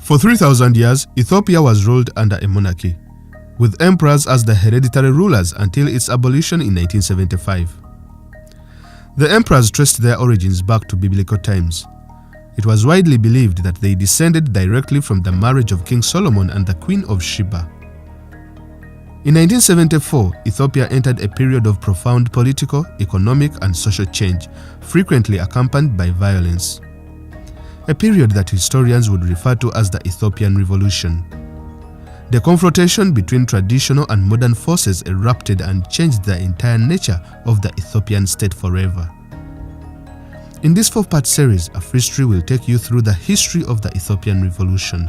For 3,000 years, Ethiopia was ruled under a monarchy, with emperors as the hereditary rulers until its abolition in 1975. The emperors traced their origins back to biblical times. It was widely believed that they descended directly from the marriage of King Solomon and the Queen of Sheba. In 1974, Ethiopia entered a period of profound political, economic, and social change, frequently accompanied by violence. A period that historians would refer to as the Ethiopian Revolution. The confrontation between traditional and modern forces erupted and changed the entire nature of the Ethiopian state forever. In this 4-part series, Afrhistory will take you through the history of the Ethiopian Revolution.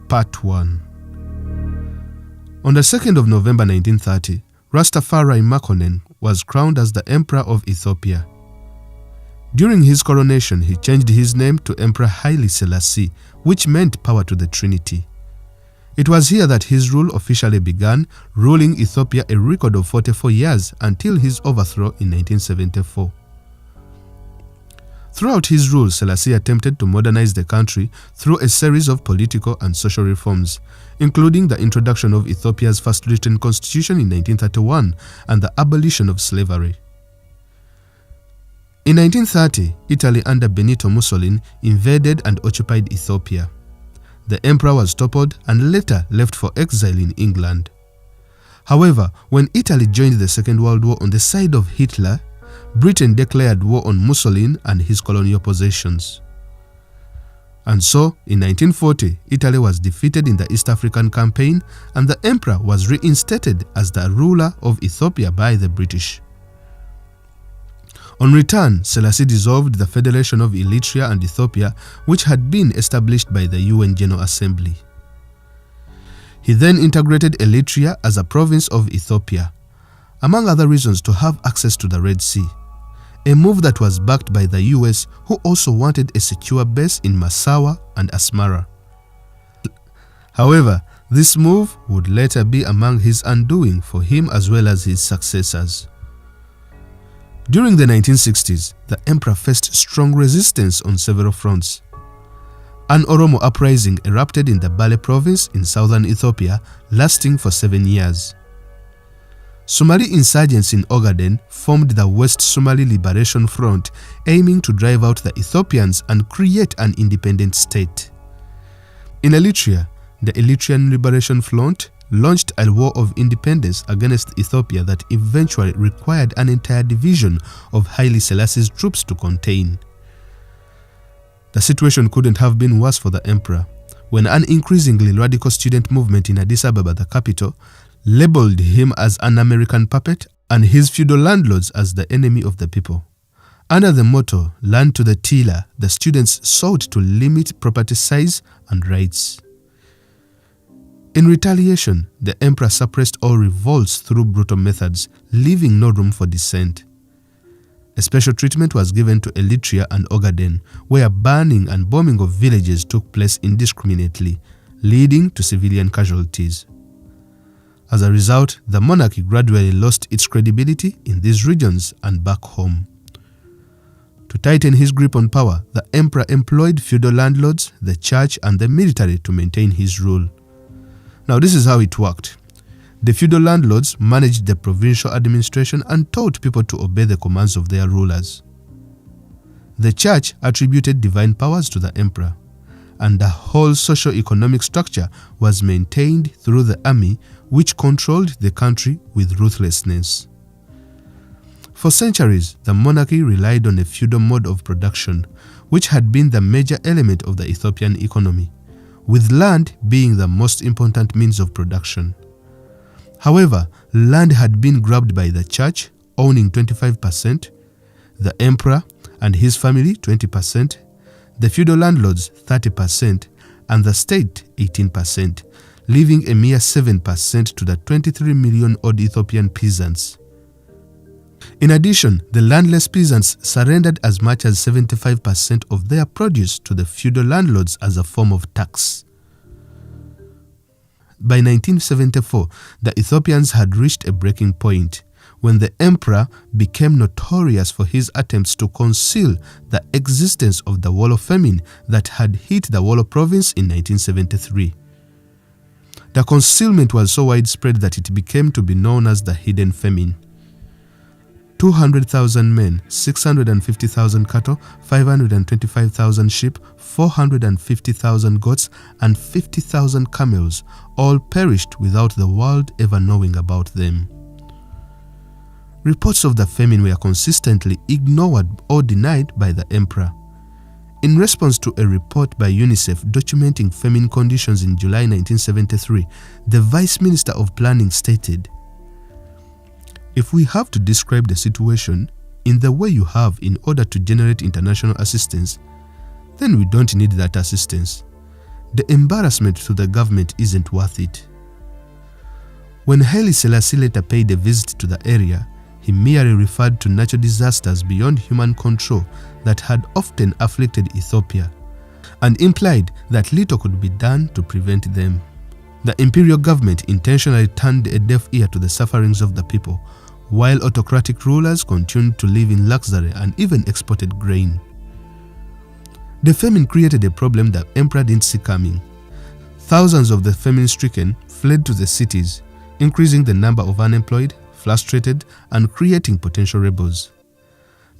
Part 1. On the 2nd of November 1930, Rastafari Makonnen was crowned as the Emperor of Ethiopia. During his coronation, he changed his name to Emperor Haile Selassie, which meant power to the Trinity. It was here that his rule officially began, ruling Ethiopia a record of 44 years until his overthrow in 1974. Throughout his rule, Selassie attempted to modernize the country through a series of political and social reforms, including the introduction of Ethiopia's first written constitution in 1931 and the abolition of slavery. In 1930, Italy under Benito Mussolini invaded and occupied Ethiopia. The emperor was toppled and later left for exile in England. However, when Italy joined the Second World War on the side of Hitler, Britain declared war on Mussolini and his colonial possessions. And so, in 1940, Italy was defeated in the East African Campaign and the emperor was reinstated as the ruler of Ethiopia by the British. On return, Selassie dissolved the Federation of Eritrea and Ethiopia, which had been established by the UN General Assembly. He then integrated Eritrea as a province of Ethiopia, among other reasons to have access to the Red Sea, a move that was backed by the US, who also wanted a secure base in Massawa and Asmara. However, this move would later be among his undoing for him as well as his successors. During the 1960s, the emperor faced strong resistance on several fronts. An Oromo uprising erupted in the Bale province in southern Ethiopia, lasting for 7 years. Somali insurgents in Ogaden formed the West Somali Liberation Front, aiming to drive out the Ethiopians and create an independent state. In Eritrea, the Eritrean Liberation Front launched a war of independence against Ethiopia that eventually required an entire division of Haile Selassie's troops to contain. The situation couldn't have been worse for the emperor, when an increasingly radical student movement in Addis Ababa, the capital, labeled him as an American puppet and his feudal landlords as the enemy of the people. Under the motto, "Land to the tiller," the students sought to limit property size and rights. In retaliation, the emperor suppressed all revolts through brutal methods, leaving no room for dissent. A special treatment was given to Eritrea and Ogaden, where burning and bombing of villages took place indiscriminately, leading to civilian casualties. As a result, the monarchy gradually lost its credibility in these regions and back home. To tighten his grip on power, the emperor employed feudal landlords, the church, and the military to maintain his rule. Now, this is how it worked. The feudal landlords managed the provincial administration and taught people to obey the commands of their rulers. The church attributed divine powers to the emperor, and the whole socio-economic structure was maintained through the army, which controlled the country with ruthlessness. For centuries, the monarchy relied on a feudal mode of production, which had been the major element of the Ethiopian economy, with land being the most important means of production. However, land had been grabbed by the church, owning 25%, the emperor and his family 20%, the feudal landlords 30%, and the state 18%, leaving a mere 7% to the 23 million odd Ethiopian peasants. In addition, the landless peasants surrendered as much as 75% of their produce to the feudal landlords as a form of tax. By 1974, the Ethiopians had reached a breaking point when the emperor became notorious for his attempts to conceal the existence of the Wollo famine that had hit the Wollo province in 1973. The concealment was so widespread that it became to be known as the hidden famine. 200,000 men, 650,000 cattle, 525,000 sheep, 450,000 goats, and 50,000 camels all perished without the world ever knowing about them. Reports of the famine were consistently ignored or denied by the emperor. In response to a report by UNICEF documenting famine conditions in July 1973, the Vice Minister of Planning stated, "If we have to describe the situation in the way you have in order to generate international assistance, then we don't need that assistance. The embarrassment to the government isn't worth it." When Haile Selassie later paid a visit to the area, he merely referred to natural disasters beyond human control that had often afflicted Ethiopia, and implied that little could be done to prevent them. The imperial government intentionally turned a deaf ear to the sufferings of the people, while autocratic rulers continued to live in luxury and even exported grain. The famine created a problem that the emperor didn't see coming. Thousands of the famine-stricken fled to the cities, increasing the number of unemployed, frustrated, and creating potential rebels.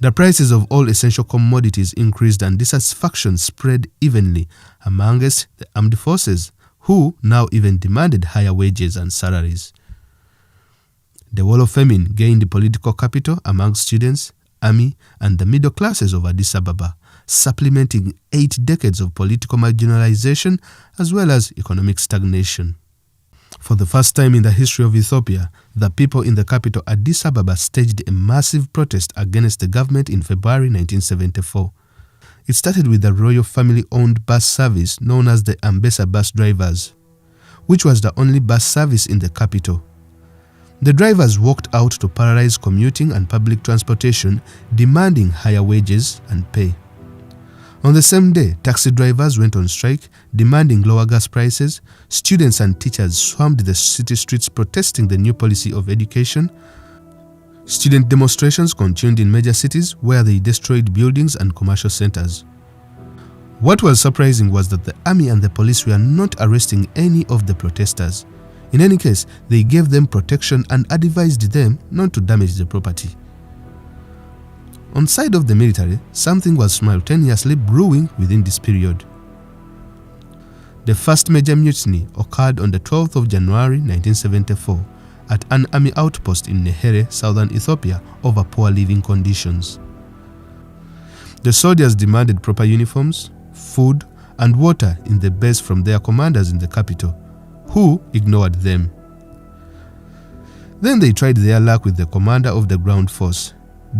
The prices of all essential commodities increased and dissatisfaction spread evenly amongst the armed forces, who now even demanded higher wages and salaries. The Wollo famine gained political capital among students, army, and the middle classes of Addis Ababa, supplementing 8 decades of political marginalization as well as economic stagnation. For the first time in the history of Ethiopia, the people in the capital Addis Ababa staged a massive protest against the government in February 1974. It started with the royal family-owned bus service known as the Ambessa bus drivers, which was the only bus service in the capital. The drivers walked out to paralyze commuting and public transportation, demanding higher wages and pay. On the same day, taxi drivers went on strike, demanding lower gas prices. Students and teachers swarmed the city streets protesting the new policy of education. Student demonstrations continued in major cities where they destroyed buildings and commercial centers. What was surprising was that the army and the police were not arresting any of the protesters. In any case, they gave them protection and advised them not to damage the property. On the side of the military, something was simultaneously brewing within this period. The first major mutiny occurred on the 12th of January 1974 at an army outpost in Nehere, southern Ethiopia, over poor living conditions. The soldiers demanded proper uniforms, food, and water in the base from their commanders in the capital, who ignored them. Then they tried their luck with the commander of the ground force,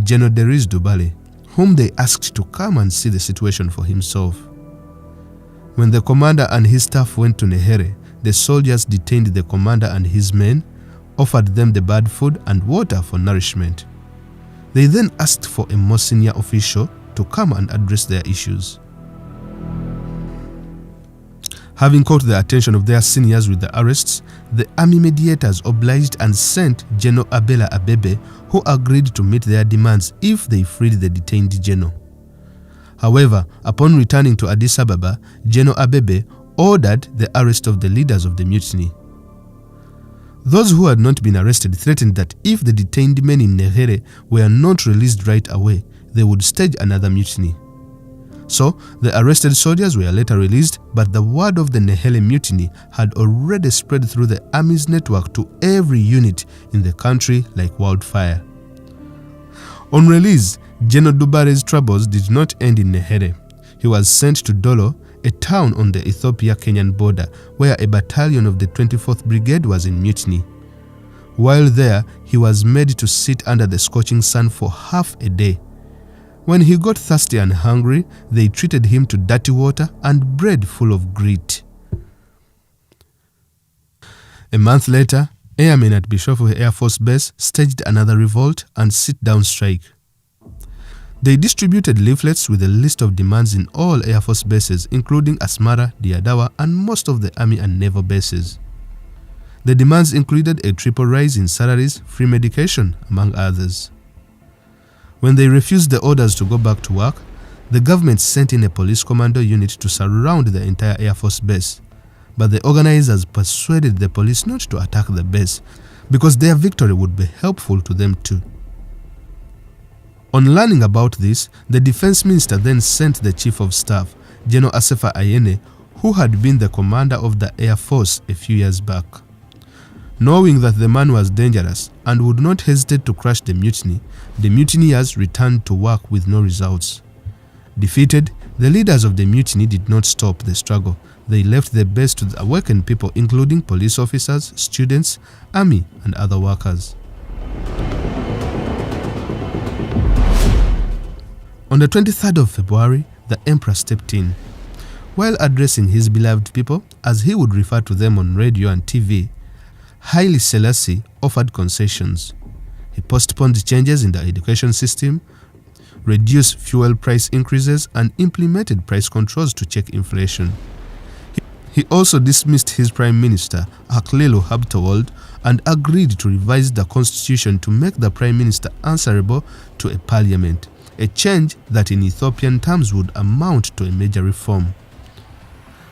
General Deris Dubale, whom they asked to come and see the situation for himself. When the commander and his staff went to Nehere, the soldiers detained the commander and his men, offered them the bad food and water for nourishment. They then asked for a more senior official to come and address their issues. Having caught the attention of their seniors with the arrests, the army mediators obliged and sent General Abela Abebe, who agreed to meet their demands if they freed the detained general. However, upon returning to Addis Ababa, General Abebe ordered the arrest of the leaders of the mutiny. Those who had not been arrested threatened that if the detained men in Nehere were not released right away, they would stage another mutiny. So, the arrested soldiers were later released, but the word of the Nehere mutiny had already spread through the army's network to every unit in the country like wildfire. On release, General Dubare's troubles did not end in Nehere. He was sent to Dolo, a town on the Ethiopia-Kenyan border, where a battalion of the 24th Brigade was in mutiny. While there, he was made to sit under the scorching sun for half a day. When he got thirsty and hungry, they treated him to dirty water and bread full of grit. A month later, airmen at Bishofu Air Force Base staged another revolt and sit-down strike. They distributed leaflets with a list of demands in all Air Force bases, including Asmara, Diadawa, and most of the Army and Naval bases. The demands included a triple rise in salaries, free medication, among others. When they refused the orders to go back to work, the government sent in a police commando unit to surround the entire Air Force base, but the organizers persuaded the police not to attack the base because their victory would be helpful to them too. On learning about this, the defense minister then sent the chief of staff, General Asefa Ayene, who had been the commander of the Air Force a few years back. Knowing that the man was dangerous and would not hesitate to crush the mutineers returned to work with no results. Defeated, the leaders of the mutiny did not stop the struggle. They left the base to the awakened people, including police officers, students, army, and other workers. On the 23rd of February, the emperor stepped in. While addressing his beloved people, as he would refer to them on radio and TV, Haile Selassie offered concessions. He postponed changes in the education system, reduced fuel price increases, and implemented price controls to check inflation. He also dismissed his prime minister, Haillie Habtewald, and agreed to revise the constitution to make the prime minister answerable to a parliament, a change that in Ethiopian terms would amount to a major reform.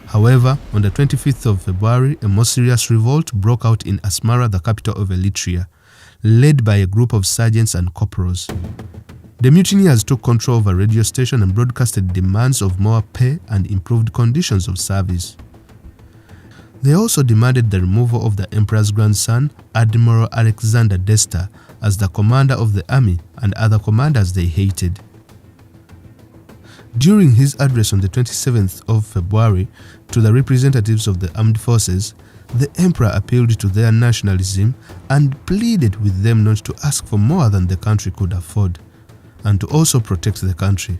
However, on the 25th of February, a more serious revolt broke out in Asmara, the capital of Eritrea, led by a group of sergeants and corporals. The mutineers took control of a radio station and broadcasted demands of more pay and improved conditions of service. They also demanded the removal of the emperor's grandson, Admiral Alexander Desta, as the commander of the army and other commanders they hated. During his address on the 27th of February to the representatives of the armed forces, the emperor appealed to their nationalism and pleaded with them not to ask for more than the country could afford, and to also protect the country.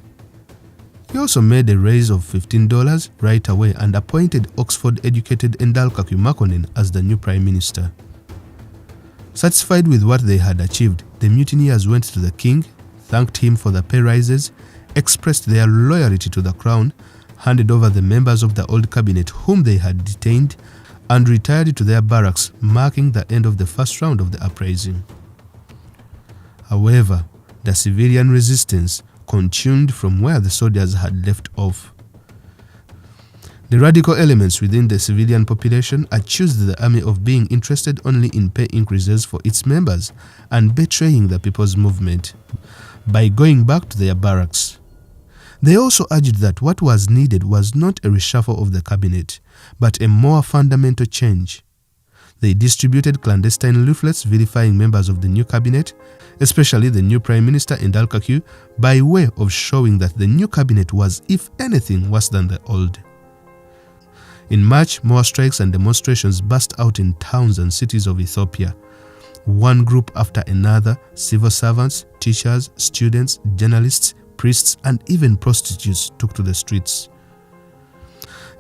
He also made a raise of $15 right away and appointed Oxford-educated Ndalkaku Makonnen as the new prime minister. Satisfied with what they had achieved, the mutineers went to the king, thanked him for the pay rises, expressed their loyalty to the crown, handed over the members of the old cabinet whom they had detained, and retired to their barracks, marking the end of the first round of the uprising. However, the civilian resistance continued from where the soldiers had left off. The radical elements within the civilian population accused the army of being interested only in pay increases for its members and betraying the people's movement by going back to their barracks. They also urged that what was needed was not a reshuffle of the cabinet, but a more fundamental change. They distributed clandestine leaflets vilifying members of the new cabinet, especially the new Prime Minister Ndalkaku, by way of showing that the new cabinet was, if anything, worse than the old. In March, more strikes and demonstrations burst out in towns and cities of Ethiopia. One group after another, civil servants, teachers, students, journalists, priests, and even prostitutes took to the streets.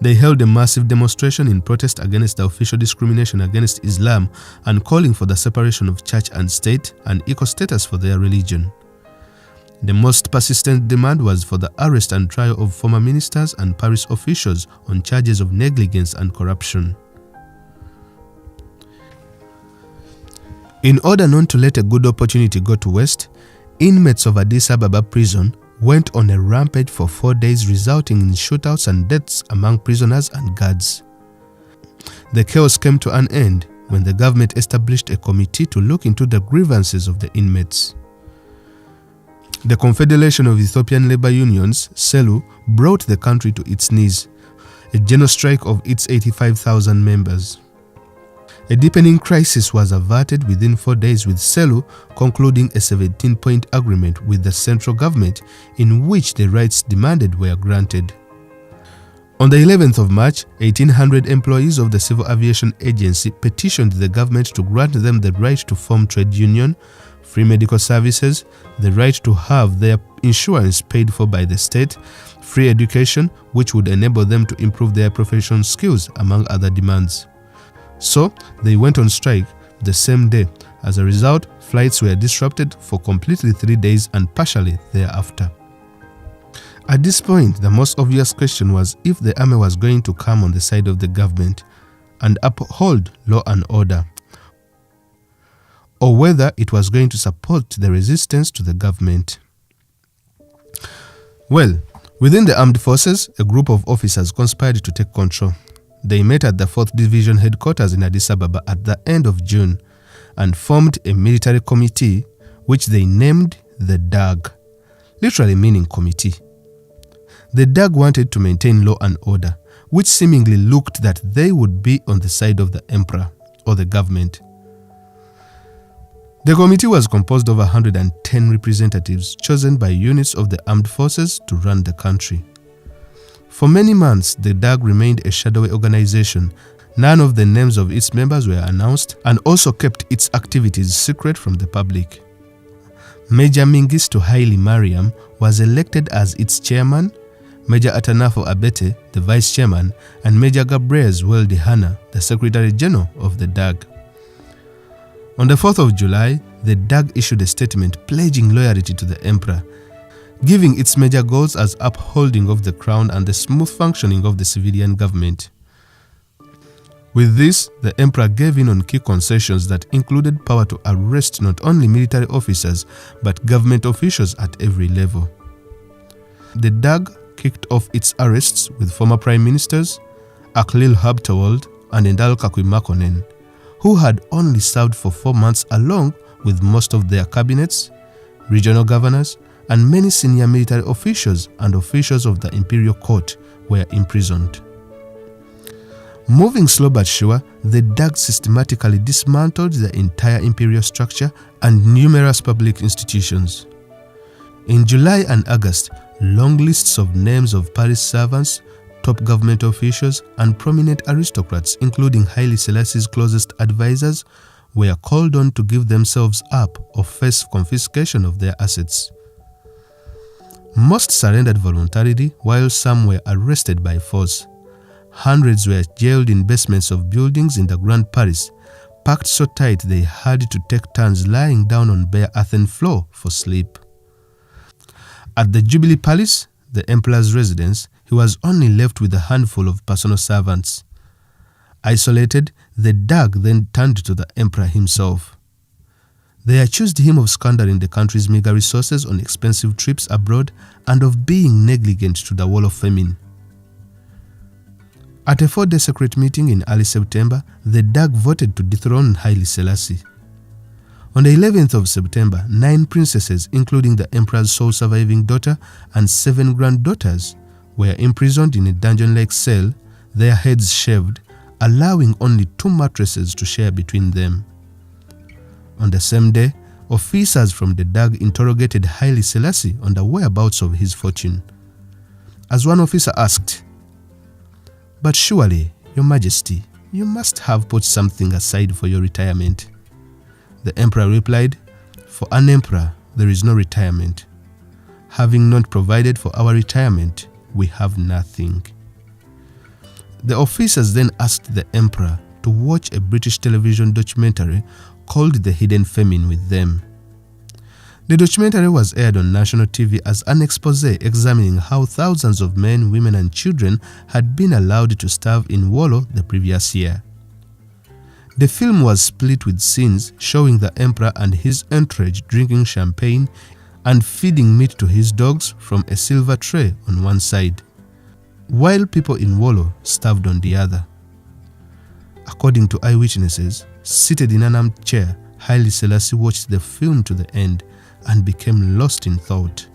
They held a massive demonstration in protest against the official discrimination against Islam and calling for the separation of church and state and equal status for their religion. The most persistent demand was for the arrest and trial of former ministers and parish officials on charges of negligence and corruption. In order not to let a good opportunity go to waste, inmates of Addis Ababa prison went on a rampage for 4 days, resulting in shootouts and deaths among prisoners and guards. The chaos came to an end when the government established a committee to look into the grievances of the inmates. The Confederation of Ethiopian Labor Unions, SELU, brought the country to its knees, a general strike of its 85,000 members. A deepening crisis was averted within 4 days, with SELU concluding a 17-point agreement with the central government in which the rights demanded were granted. On the 11th of March, 1,800 employees of the Civil Aviation Agency petitioned the government to grant them the right to form trade union, free medical services, the right to have their insurance paid for by the state, free education, which would enable them to improve their professional skills, among other demands. So, they went on strike the same day. As a result, flights were disrupted for completely 3 days and partially thereafter. At this point, the most obvious question was if the army was going to come on the side of the government, and uphold law and order, or whether it was going to support the resistance to the government. Well, within the armed forces, a group of officers conspired to take control. They met at the 4th Division headquarters in Addis Ababa at the end of June and formed a military committee which they named the DAG, literally meaning committee. The DAG wanted to maintain law and order, which seemingly looked that they would be on the side of the emperor or the government. The committee was composed of 110 representatives chosen by units of the armed forces to run the country. For many months, the DAG remained a shadowy organization. None of the names of its members were announced and also kept its activities secret from the public. Major Mengistu Haile Mariam was elected as its chairman, Major Atanafo Abete, the vice chairman, and Major Gabriel Weldi Hana, the secretary general of the DAG. On the 4th of July, the DAG issued a statement pledging loyalty to the emperor, giving its major goals as upholding of the crown and the smooth functioning of the civilian government. With this, the emperor gave in on key concessions that included power to arrest not only military officers but government officials at every level. The DAG kicked off its arrests with former prime ministers Aklil Habtewald and Endal Kakwi Makonnen, who had only served for 4 months, along with most of their cabinets, regional governors, and many senior military officials and officials of the imperial court were imprisoned. Moving slow but sure, the DAG systematically dismantled the entire imperial structure and numerous public institutions. In July and August, long lists of names of Paris servants, top government officials, and prominent aristocrats, including Haile Selassie's closest advisors, were called on to give themselves up or face confiscation of their assets. Most surrendered voluntarily, while some were arrested by force. Hundreds were jailed in basements of buildings in the Grand Paris, packed so tight they had to take turns lying down on bare earthen floor for sleep. At the Jubilee Palace, the emperor's residence, he was only left with a handful of personal servants. Isolated, the DAG then turned to the emperor himself. They accused him of squandering the country's meager resources on expensive trips abroad and of being negligent to the wall of famine. At a 4-day secret meeting in early September, the DAG voted to dethrone Haile Selassie. On the 11th of September, 9 princesses, including the emperor's sole surviving daughter and 7 granddaughters, were imprisoned in a dungeon-like cell, their heads shaved, allowing only 2 mattresses to share between them. On the same day, officers from the DAG interrogated Haile Selassie on the whereabouts of his fortune. As one officer asked, "But surely, Your Majesty, you must have put something aside for your retirement." The emperor replied, "For an emperor, there is no retirement. Having not provided for our retirement, we have nothing." The officers then asked the emperor to watch a British television documentary called The Hidden Famine with them. The documentary was aired on national TV as an expose examining how thousands of men, women, and children had been allowed to starve in Wollo the previous year. The film was split with scenes showing the emperor and his entourage drinking champagne and feeding meat to his dogs from a silver tray on one side, while people in Wollo starved on the other. According to eyewitnesses, seated in an armchair, Haile Selassie watched the film to the end and became lost in thought.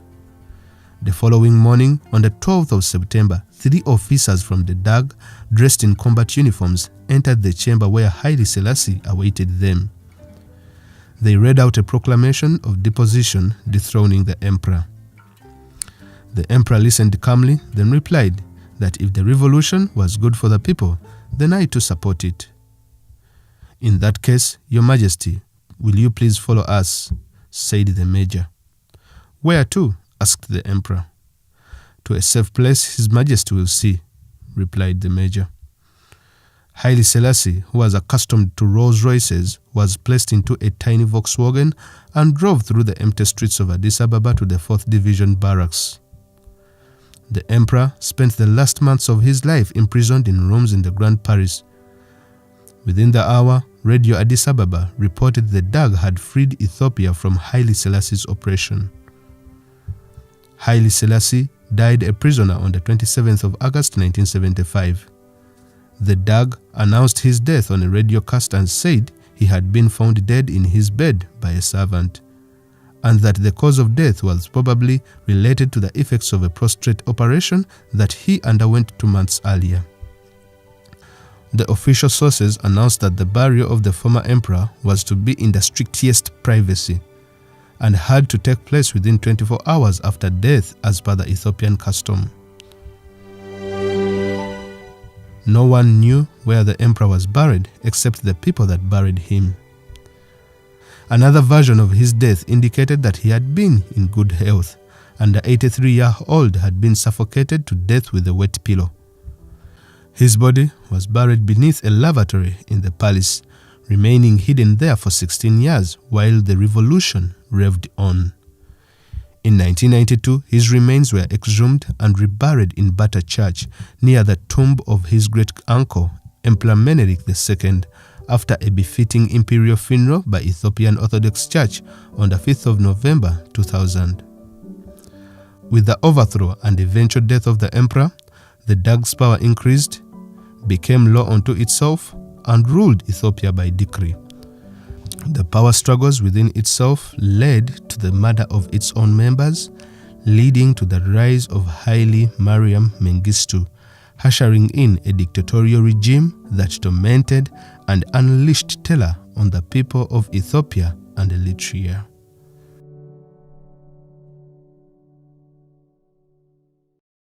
The following morning, on the 12th of September, 3 officers from the DAG, dressed in combat uniforms, entered the chamber where Haile Selassie awaited them. They read out a proclamation of deposition dethroning the emperor. The emperor listened calmly, then replied that if the revolution was good for the people, then I too support it. "In that case, Your Majesty, will you please follow us?" said the major. "Where to?" asked the emperor. "To a safe place His Majesty will see," replied the major. Haile Selassie, who was accustomed to Rolls Royces, was placed into a tiny Volkswagen and drove through the empty streets of Addis Ababa to the 4th Division barracks. The emperor spent the last months of his life imprisoned in rooms in the Grand Paris, Within the hour, Radio Addis Ababa reported the DAG had freed Ethiopia from Haile Selassie's oppression. Haile Selassie died a prisoner on the 27th of August 1975. The DAG announced his death on a radiocast and said he had been found dead in his bed by a servant, and that the cause of death was probably related to the effects of a prostate operation that he underwent 2 months earlier. The official sources announced that the burial of the former emperor was to be in the strictest privacy and had to take place within 24 hours after death as per the Ethiopian custom. No one knew where the emperor was buried except the people that buried him. Another version of his death indicated that he had been in good health, and the 83-year-old had been suffocated to death with a wet pillow. His body was buried beneath a lavatory in the palace, remaining hidden there for 16 years while the revolution raged on. In 1992, his remains were exhumed and reburied in Bata Church near the tomb of his great-uncle, Emperor Menelik II, after a befitting imperial funeral by Ethiopian Orthodox Church on the 5th of November 2000. With the overthrow and eventual death of the emperor, the DAG's power increased, became law unto itself, and ruled Ethiopia by decree. The power struggles within itself led to the murder of its own members, leading to the rise of Haile Mariam Mengistu, ushering in a dictatorial regime that tormented and unleashed terror on the people of Ethiopia and Eritrea.